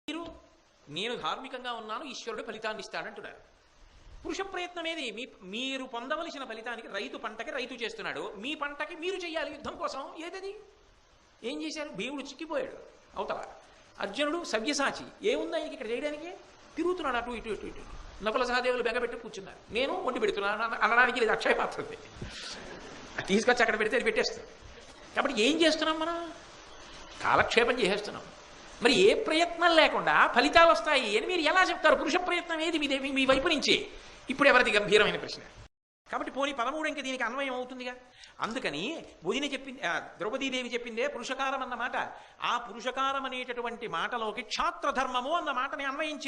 మీరు నేను ధార్మికంగా ఉన్నాను, ఈశ్వరుడు ఫలితాన్ని ఇస్తాడంటున్నారు. పురుష ప్రయత్నం ఏది? మీరు పొందవలసిన ఫలితానికి పంటకి రైతు చేస్తున్నాడు, మీ పంటకి మీరు చేయాలి యుద్ధం కోసం. ఏదది? ఏం చేశారు? భీముడు చిక్కిపోయాడు అవతల. అర్జునుడు సవ్యసాచి. ఏముందా ఆయనకి ఇక్కడ చేయడానికి? తిరుగుతున్నాడు అటు ఇటు ఇటు ఇటు. నకుల సహదేవులు బెగబెట్టి కూర్చున్నారు. నేను వండి పెడుతున్నాను అనడానికి లేదు. అక్షయ పాత్రది తీసుకొచ్చి అక్కడ పెడితే అది పెట్టేస్తాం. కాబట్టి ఏం చేస్తున్నాం మనం? కాలక్షేపం చేసేస్తున్నాం. మరి ఏ ప్రయత్నం లేకుండా ఫలితాలు వస్తాయి అని మీరు ఎలా చెప్తారు? పురుష ప్రయత్నం ఏది మీ వైపు నుంచి? ఇప్పుడు ఎవరిది గంభీరమైన ప్రశ్న. కాబట్టి పోనీ 13 ఇంకా దీనికి అన్వయం అవుతుందిగా. అందుకని వదిన చెప్పింది, ద్రౌపదీదేవి చెప్పిందే పురుషకారం అన్న మాట. ఆ పురుషకారం అనేటటువంటి మాటలోకి క్షాత్రధర్మము అన్న మాటని అన్వయం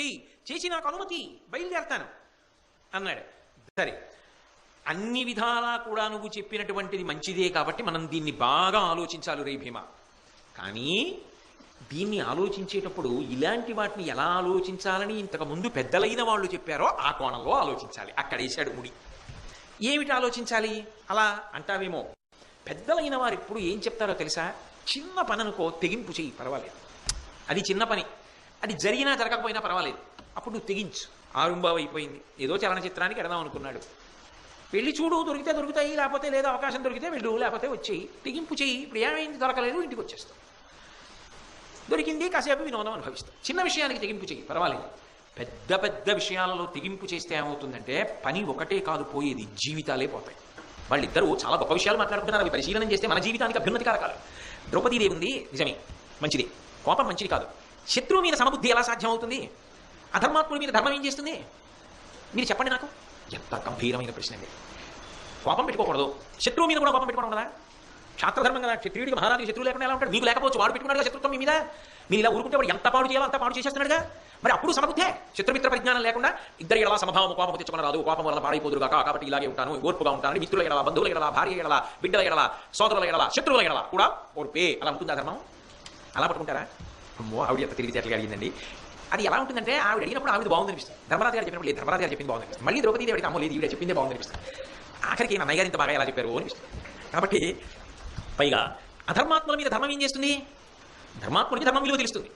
చేసి నాకు అనుమతి, బయలుదేరతాను అన్నాడు. సరే, అన్ని విధాలా కూడా నువ్వు చెప్పినటువంటిది మంచిదే కాబట్టి మనం దీన్ని బాగా ఆలోచించాలి రే భీమ. కానీ దీన్ని ఆలోచించేటప్పుడు ఇలాంటి వాటిని ఎలా ఆలోచించాలని ఇంతకుముందు పెద్దలైన వాళ్ళు చెప్పారో ఆ కోణంలో ఆలోచించాలి. అక్కడ వేశాడు ముడి. ఏమిటి ఆలోచించాలి అలా అంటావేమో. పెద్దలైన వారు ఇప్పుడు ఏం చెప్తారో తెలుసా? చిన్న పని అనుకో, తెగింపు చెయ్యి, పర్వాలేదు. అది చిన్న పని, అది జరిగినా జరగకపోయినా పర్వాలేదు. అప్పుడు నువ్వు తెగించు. ఆరుంబావు అయిపోయింది, ఏదో చలనచిత్రానికి ఎడదాం అనుకున్నాడు, వెళ్ళి చూడు, దొరికితే దొరుకుతాయి, లేకపోతే లేదా అవకాశం దొరికితే వెళ్ళు, లేకపోతే వచ్చేయి, తెగింపు చెయ్యి. ఇప్పుడు ఏమైంది? దొరకలేదు, ఇంటికి వచ్చేస్తాం. దొరికింది, కాసేపు వినోదం అనుభవిస్తాం. చిన్న విషయానికి తెగింపు చెయ్యి, పర్వాలేదు. పెద్ద పెద్ద విషయాలలో తెగింపు చేస్తే ఏమవుతుందంటే పని ఒకటే కాదు పోయేది, జీవితాలే పోతాయి. వాళ్ళిద్దరూ చాలా గొప్ప విషయాలు మాట్లాడుకుంటున్నారు. అవి పరిశీలన చేస్తే మన జీవితానికి అభ్యున్నతి కారకాలు. ద్రౌపదీదేవి ఉంది, నిజమే, మంచిది. కోపం మంచిది కాదు. శత్రువు మీద సమబుద్ధి ఎలా సాధ్యం అవుతుంది? అధర్మాత్ముడి మీద ధర్మం ఏం చేస్తుంది? మీరు చెప్పండి నాకు. ఎంత గంభీరమైన ప్రశ్న అండి. కోపం పెట్టుకోకూడదు, శత్రువు మీద కూడా కోపం పెట్టుకోవడం కదా. క్షాత్రధర్మం కదా. క్షత్రియుడికి మహారాజుకి శత్రువు లేకుండా ఎలా ఉంటాడు? మీకు లేకపోవచ్చు, వాడు పెట్టుకున్నాడు శత్రుత్వం మీ మీద. మీరు ఇలా ఊరుకుంటే వాడు ఎంత పాడు చేయాలో అంత పాడు చేసేస్తున్నాడుగా. మరి అప్పుడు సమబుద్ధే. శత్రుమిత్ర పరిజ్ఞానం లేకుండా ఇద్దరు ఎలా సమభావం, కోపం తెచ్చుకుని రాదు, కోపం వల్ల పాడైపోదురుగా, కాబట్టి ఇలాగే ఉంటాను, ఓర్పుగా ఉంటాను. మిత్రుల ఎడల, బంధువుల ఎడల, భార్య ఎడల, బిడ్డల ఎడల, సోదరుల ఎడల, శత్రువుల ఎడల కూడా ఓర్పే. అలా ఉంటుందా ధర్మం? అలా పట్టుకుంటారా? అమ్మో, ఆవిడ ఎంత తెలివితే అట్లా అడిగిందండి. అది ఎలా ఉంటుందంటే ఆవిడ అడిగినప్పుడు ఆవిడ బాగుందనిపిస్తుంది. ధర్మరాజు గారు చెప్పినప్పుడు లేదు, ధర్మరాజు గారు చెప్పింది బాగుందనిపిస్తుంది. మళ్ళీ ద్రౌపదీ దేవికి అమ్మో లేదు, ఈవిడ చెప్పిందే బాగుందనిపిస్తుంది. ఆఖరికి అన్నయ్య గారు ఇంత బాగా ఎలా చెప్పారు అనిపిస్తుంది. కాబట్టి పైగా అధర్మాత్ముల మీద ధర్మం ఏం చేస్తుంది? ధర్మాత్ముడికి ధర్మం విలువ తెలుస్తుంది.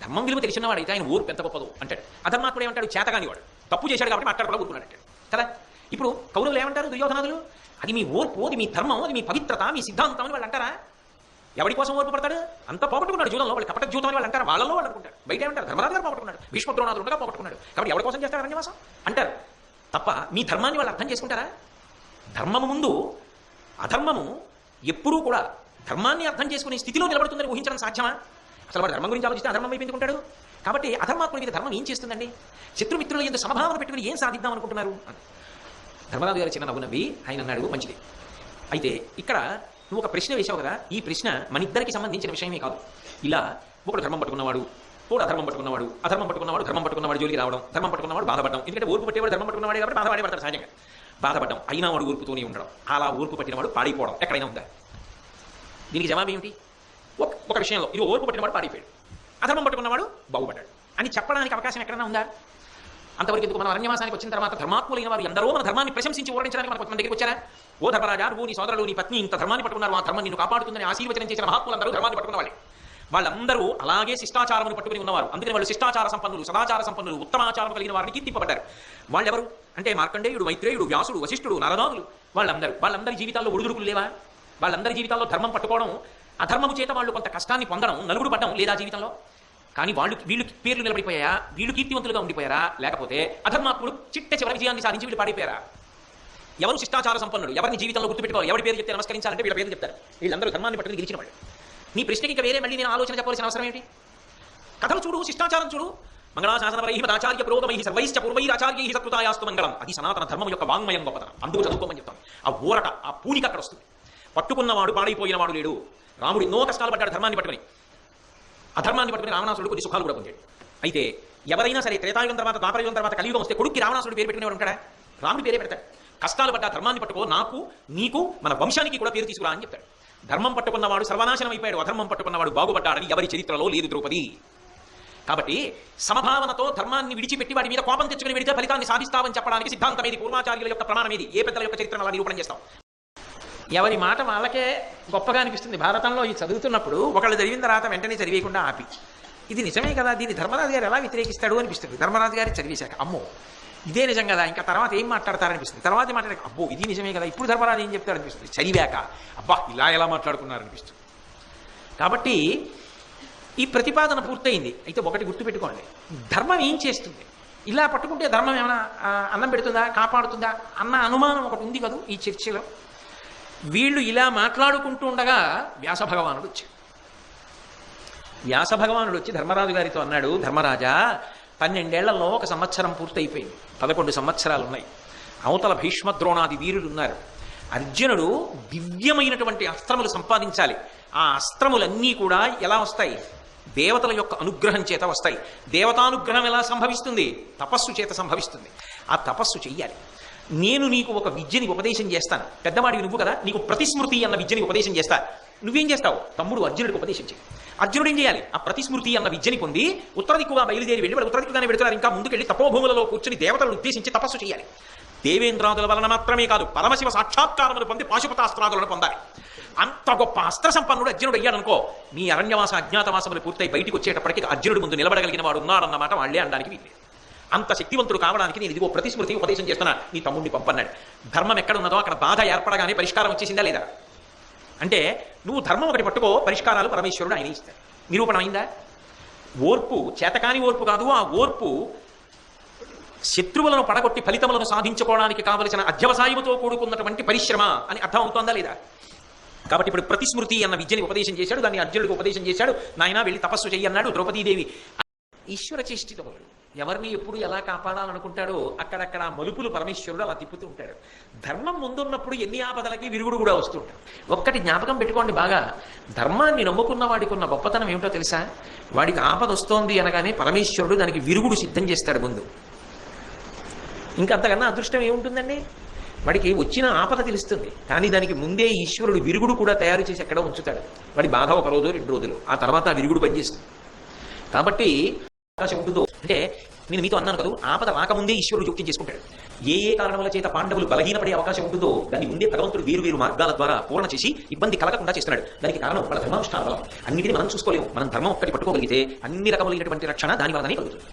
ధర్మం విలువ తెలిసిన వాడు అయితే ఆయన ఊరు పెద్ద గొప్పదు అంటాడు. అధర్మాత్ముడు ఏమంటాడు? చేతగాని వాడు, తప్పు చేశాడు కాబట్టి మాట్లాడకుండా ఊరుకున్నాడు అంటాడు కదా. ఇప్పుడు కౌరవులు ఏమంటారు? దుర్యోధనాదులు, అది మీ ఓర్పు, అది మీ ధర్మం, అది మీ పవిత్రత, మీ సిద్ధాంతం అని వాళ్ళు అంటారా? ఎవరి కోసం ఓర్పు పడతాడు? అంత పోగొట్టుకున్నాడు జూదంలో, వాళ్ళు కపట జీవితం అని వాళ్ళు అంటారు. వాళ్ళలో వాళ్ళు అనుకుంటారు. బయట ఏమంటారు? ధర్మరాజు గారు పోగొట్టుకున్నాడు, భీష్మద్రోణాదులు ఉండగా పోగొట్టుకున్నాడు, కాబట్టి ఎవరి కోసం చేస్తారు అరణ్యవాసం అంటారు తప్ప మీ ధర్మాన్ని వాళ్ళు అర్థం చేసుకుంటారా? ధర్మము ముందు అధర్మము ఎప్పుడూ కూడా ధర్మాన్ని అర్థం చేసుకునే స్థితిలో నిలబడుతుందని ఊహించడం సాధ్యమా? అసలు వాడు ధర్మం గురించి ఆలోచిస్తే అధర్మం వైపు ఎందుకుంటాడు? కాబట్టి అధర్మాత్ముడి మీద ధర్మం ఏం చేస్తుందండి? శత్రుమిత్రుల ఎందుకు సమభావన పెట్టుకుని ఏం సాధిద్దాం అనుకుంటున్నారు? ధర్మరాజు గారు చిన్న నవ్వు నవ్వి ఆయన అన్నాడు, మంచిది. అయితే ఇక్కడ నువ్వు ఒక ప్రశ్న వేశావు కదా, ఈ ప్రశ్న మన ఇద్దరికి సంబంధించిన విషయమే కాదు. ఇలా ఒకడు ధర్మం పట్టుకున్నవాడు, ఒకడు అధర్మం పట్టుకున్నవాడు, అధర్మం పట్టుకున్నవాడు ధర్మం పట్టుకున్నవాడు జోలికి రావడం, ధర్మం పట్టుకున్నవాడు బాధపడడం. ఎందుకంటే ఊర్పు పట్టేవాడు ధర్మం పట్టుకున్నవాడే కాబట్టి బాధపడే పడతాడు సహజంగా. బాధపడడం అయినా వాడు ఊర్పుతూనే ఉండడం, అలా ఊర్పు పట్టినవాడు పాడైపోవడం ఎక్కడైనా ఉందా? దీనికి జవాబు ఏమిటి? ఒక విషయంలో ఇది ఓర్పు పట్టినవాడు పాడైపోయాడు, అధర్మం పట్టుకున్నవాడు బాగుపడ్డాడు అని చెప్పడానికి అవకాశం ఎక్కడైనా ఉందా? అంతవరకు ఎందుకు? మనం అరణ్యవాసానికి వచ్చిన తర్వాత ధర్మాత్ములైన వారు ఎందరో మన ధర్మాన్ని ప్రశంసించి ఓడించడానికి మన దగ్గరికి వచ్చారా? ఓ ధర్మరాజా, నువ్వు నీ సోదరులు నీ పత్ని ఇంత ధర్మాన్ని పట్టుకున్నారు, ఆ ధర్మం నిన్ను కాపాడుతుందని ఆశీర్వచనం చేసిన మహాత్ములందరూ ధర్మాన్ని పట్టుకున్న వాళ్ళే. వాళ్ళందరూ అలాగే శిష్టాచారమును పట్టుకుని ఉన్నవారు. అందుకని వాళ్ళు శిష్టాచార సంపన్నులు, సదాచార సంపన్నులు, ఉత్తమాచారం కలిగిన వారిని కీర్తింపబడ్డారు. వాళ్ళెవరు అంటే మార్కండేయుడు, మైత్రేయుడు, వ్యాసుడు, వశిష్ఠుడు, నారదాదులు. వాళ్ళందరి జీవితాల్లో ఒడిదుడుకులు లేవా? వాళ్ళందరి జీవితాల్లో ధర్మం పట్టుకోవడం, అధర్మము చేత వాళ్ళు కొంత కష్టాన్ని పొందడం, నలుగుడు పడ్డం లేదా జీవితంలో? కానీ వీళ్ళు పేర్లు నిలబడిపోయాయా? వీళ్ళు కీర్తివంతులుగా ఉండిపోయారా? లేకపోతే అధర్మాత్ముడు చిట్ట చివరి విజయాన్ని సాధించి వీళ్ళు పాడిపోయారా? ఎవరు శిష్టాచార సంపన్నుడు? ఎవరిని జీవితంలో గుర్తుపెట్టుకోవాలి? ఎవరి పేరు చెప్తే నమస్కరించాలంటే వీళ్ళ పేరు చెప్తారు. వీళ్ళందరూ ధర్మాన్ని పట్టుకుని గెలిచిన వాళ్ళు. నీ ప్రశ్నకి ఇంకా వేరే మళ్ళీ నేను ఆలోచన చెప్పాల్సిన అవసరం ఏంటి? కథలు చూడు, శిష్టాచారం చూడు. మంగళాశాసనవరై మదాచార్య పురోగమై సర్వైశ్చ పూర్వైరాచార్యై సత్కృతాయాస్తు మంగళం. అది సనాతన ధర్మం యొక్క వాంగ్మయం గొప్పతనం. అందుకు చదువుకోమని చెప్తాను. ఆ ఊరట, ఆ పూనిక అక్కడ వస్తుంది. పట్టుకున్నవాడు పాడైపోయిన వాడు లేడు. రాముడు ఎన్నో కష్టాలు పడ్డాడు ధర్మాన్ని పట్టుకుని. అధర్మాన్ని పట్టుకుని రావణాసురుడు కొన్ని సుఖాలు కూడా పొందాడు. అయితే ఎవరైనా సరే త్రేతాయుగం తర్వాత, ద్వాపరయుగం తర్వాత, కలియుగం వస్తే కొడుక్కి రావణాసురుడు పేరు పెట్టుకునేవాడు ఉంటాడా? రాముడి పేరే పెడతాడు. కష్టాలు పడ్డా ధర్మాన్ని పట్టుకో, నాకు, నీకు, మన వంశానికి కూడా పేరు తీసుకురా అని చెప్తాడు. ధర్మం పట్టుకున్నవాడు సర్వనాశనం అయిపోయాడు, అధర్మం పట్టుకున్నవాడు బాగుపడ్డాడని ఎవరి చరిత్రలో లేదు ద్రౌపది. కాబట్టి సమభావనతో ధర్మాన్ని విడిచిపెట్టి వాడి మీద కోపం తెచ్చుకుని వెడితే ఫలితాన్ని సాధిస్తావని చెప్పడానికి సిద్ధాంతం ఏది? పూర్వాచార్యుల యొక్క ప్రమాణం ఏది? ఏ పెద్దల యొక్క చరిత్రను అలా నిరూపణ చేస్తాం? ఎవరి మాట వాళ్ళకే గొప్పగా అనిపిస్తుంది. భారతంలో ఈ చదువుతున్నప్పుడు ఒకళ్ళు చదివిన తర్వాత వెంటనే చదివేయకుండా ఆపి ఇది నిజమే కదా, దీన్ని ధర్మరాజు గారు ఎలా వ్యతిరేకిస్తాడు అనిపిస్తుంది. ధర్మరాజు గారి చదివేశాక అమ్మో ఇదే నిజం కదా, ఇంకా తర్వాత ఏం మాట్లాడతారనిపిస్తుంది. తర్వాత మాట్లాడే అబ్బో ఇది నిజమే కదా, ఇప్పుడు ధర్మరాజు ఏం చెప్తాడు అనిపిస్తుంది. చదివాక అబ్బా ఇలా ఎలా మాట్లాడుకున్నారనిపిస్తుంది. కాబట్టి ఈ ప్రతిపాదన పూర్తయింది. అయితే ఒకటి గుర్తుపెట్టుకోండి, ధర్మం ఏం చేస్తుంది? ఇలా పట్టుకుంటే ధర్మం ఏమైనా అన్నం పెడుతుందా, కాపాడుతుందా అన్న అనుమానం ఒకటి ఉంది కదా ఈ చర్చలో. వీళ్ళు ఇలా మాట్లాడుకుంటూ ఉండగా వ్యాస భగవానుడు వచ్చాడు. వ్యాస భగవానుడు వచ్చి ధర్మరాజు గారితో అన్నాడు, ధర్మరాజా 12 ఏళ్లలో 1 సంవత్సరం పూర్తయిపోయింది, 11 సంవత్సరాలు ఉన్నాయి. అవతల భీష్మద్రోణాది వీరులు ఉన్నారు. అర్జునుడు దివ్యమైనటువంటి అస్త్రములు సంపాదించాలి. ఆ అస్త్రములన్నీ కూడా ఎలా వస్తాయి? దేవతల యొక్క అనుగ్రహం చేత వస్తాయి. దేవతానుగ్రహం ఎలా సంభవిస్తుంది? తపస్సు చేత సంభవిస్తుంది. ఆ తపస్సు చెయ్యాలి. నేను నీకు ఒక విద్యని ఉపదేశం చేస్తాను. పెద్దవాడివి నువ్వు కదా, నీకు ప్రతిస్మృతి అన్న విద్యని ఉపదేశం చేస్తా. నువ్వేం చేస్తావు? తమ్ముడు అర్జునుడికి ఉపదేశం చేయి. అర్జునుడు ఏం చేయాలి? ఆ ప్రతిస్మృతి అన్న విద్యని పొంది ఉత్తర దిక్కుగా బయలుదేరి వెళ్ళి, వాడు ఉత్తర దిక్కుగానే పెడుతున్నారు, ఇంకా ముందుకెళ్ళి తపోభూములలో కూర్చుని దేవతలను ఉద్దేశించి తపస్సు చేయాలి. దేవేంద్రాదుల వలన మాత్రమే కాదు, పరమశివ సాక్షాత్కారమును పొంది పాశుపతాస్త్రాదులను పొందాలి. అంత గొప్ప అస్త్ర సంపన్నుడు అర్జునుడు అయ్యాడనుకో, మీ అరణ్యవాస అజ్ఞాతవాసములు పూర్తయి బయటికి వచ్చేటప్పటికి అర్జునుడు ముందు నిలబడగలిగిన వాడు ఉన్నాడన్నమాట వాళ్ళే అనడానికి వీల్లేదు. అంత శక్తివంతుడు కావడానికి నేను ఇదిగో ప్రతిస్మృతి ఉపదేశం చేస్తున్నా, నీ తమ్ముడిని పంపన్నాడు. ధర్మం ఎక్కడ ఉన్నదో అక్కడ బాధ ఏర్పడగానే పరిష్కారం వచ్చేసిందా లేదా? అంటే నువ్వు ధర్మం ఒకటి పట్టుకో, పరిష్కారాలు పరమేశ్వరుడు ఆయన ఇస్తాడు. నిరూపణ అయిందా? ఓర్పు చేతకాని ఓర్పు కాదు, ఆ ఓర్పు శత్రువులను పడగొట్టి ఫలితములను సాధించుకోవడానికి కావలసిన అధ్యవసాయముతో కూడుకున్నటువంటి పరిశ్రమ అని అర్థం అవుతోందా లేదా? కాబట్టి ఇప్పుడు ప్రతిస్మృతి అన్న విద్యని ఉపదేశం చేశాడు, దాన్ని అర్జునుడికి ఉపదేశం చేశాడు. నాయన వెళ్ళి తపస్సు చెయ్యి అన్నాడు. ద్రౌపదీదేవి ఈశ్వర చేష్టితములు, ఎవరిని ఎప్పుడు ఎలా కాపాడాలనుకుంటాడో అక్కడక్కడ మలుపులు పరమేశ్వరుడు అలా తిప్పుతూ ఉంటాడు. ధర్మం ముందున్నప్పుడు ఎన్ని ఆపదలకి విరుగుడు కూడా వస్తూ ఉంటాడు. ఒక్కటి జ్ఞాపకం పెట్టుకోండి బాగా, ధర్మాన్ని నమ్ముకున్న వాడికి ఉన్న గొప్పతనం ఏమిటో తెలుసా? వాడికి ఆపద వస్తోంది అనగానే పరమేశ్వరుడు దానికి విరుగుడు సిద్ధం చేస్తాడు ముందు. ఇంకంతకన్నా అదృష్టం ఏముంటుందండి? వాడికి వచ్చిన ఆపద తెలుస్తుంది, కానీ దానికి ముందే ఈశ్వరుడు విరుగుడు కూడా తయారు చేసి ఎక్కడ ఉంచుతాడు. వాడి బాధ 1 రోజు 2 రోజులు, ఆ తర్వాత ఆ విరుగుడు పనిచేస్తుంది. కాబట్టి అవకాశం ఉంటుందో అంటే నేను మీతో అన్నాను కదా, ఆపద రాకముందే ఈశ్వరుడు జోక్యం చేసుకుంటాడు. ఏ కారణముల చేత పాండవులు బలహీనపడే అవకాశం ఉంటుందో దాన్ని ముందే భగవంతుడు వేరు మార్గాల ద్వారా పూర్ణ చేసి ఇబ్బంది కలగకుండా చేస్తున్నాడు. దానికి కారణం వాళ్ళ ధర్మానుష్ఠాన బలం. అన్నిటిని మనం చూసుకోలేము. మనం ధర్మం ఒక్కటి పట్టుకోగలిగితే అన్ని రకములైనటువంటి రక్షణ దాని వల్లనే కలుగుతుంది.